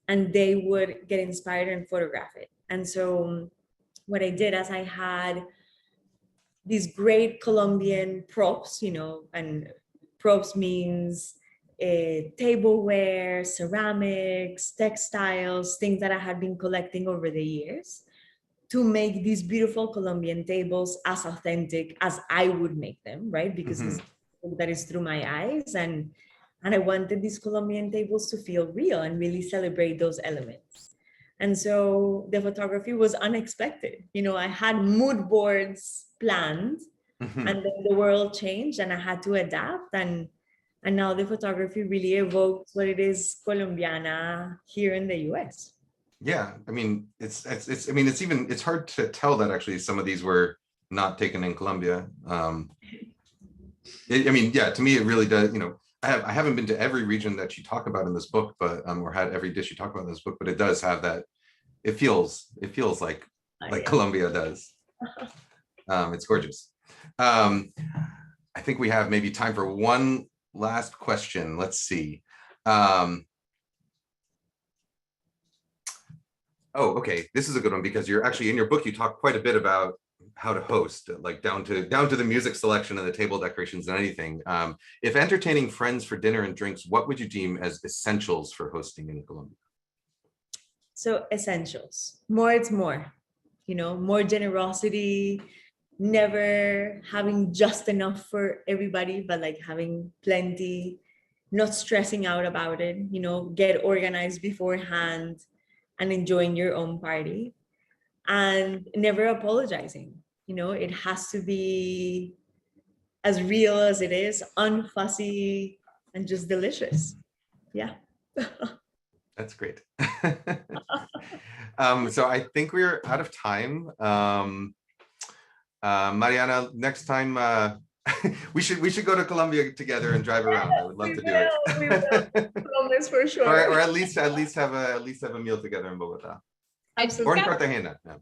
And they would get inspired and photograph it. And so what I did is I had these great Colombian props, you know, and props means tableware, ceramics, textiles, things that I had been collecting over the years, to make these beautiful Colombian tables as authentic as I would make them, right? Because that is through my eyes. And I wanted these Colombian tables to feel real and really celebrate those elements. And so the photography was unexpected. You know, I had mood boards planned, and then the world changed and I had to adapt. And now the photography really evokes what it is Colombiana here in the US. Yeah, I mean, it's hard to tell that actually some of these were not taken in Colombia. I mean, yeah, to me, it really does, you know, I haven't been to every region that you talk about in this book, but or had every dish you talk about in this book, but it does have that. It feels like Colombia does. It's gorgeous. I think we have maybe time for one last question. Let's see. Oh, okay. This is a good one because you're actually in your book. You talk quite a bit about how to host, like down to the music selection and the table decorations and anything. If entertaining friends for dinner and drinks, what would you deem as essentials for hosting in Colombia? So essentials, more it's more. you know, more generosity, never having just enough for everybody, but like having plenty, not stressing out about it, you know, get organized beforehand and enjoying your own party, and never apologizing. You know, it has to be as real as it is, unfussy and just delicious. Yeah. That's great. So I think we're out of time. Mariana, next time we should go to Colombia together and drive around. I would love to do it. We will. Promise for sure. Or at least have a meal together in Bogota. Absolutely. Or in Cartagena. Yeah.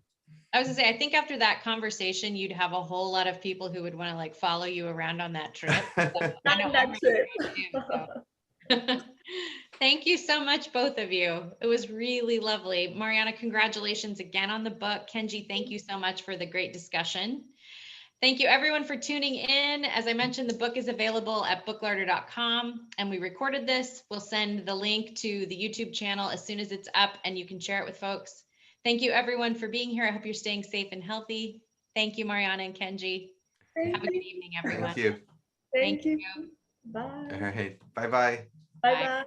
I was gonna say, I think after that conversation, you'd have a whole lot of people who would want to like follow you around on that trip. So I know That's I'm it. so. Thank you so much, both of you. It was really lovely. Mariana, congratulations again on the book. Kenji, thank you so much for the great discussion. Thank you everyone for tuning in. As I mentioned, the book is available at booklarder.com, and we recorded this. We'll send the link to the YouTube channel as soon as it's up and you can share it with folks. Thank you everyone for being here. I hope you're staying safe and healthy. Thank you, Mariana and Kenji. Have a good evening, everyone. Thank you. Thank you. you. Bye. All right. Bye-bye. Bye-bye.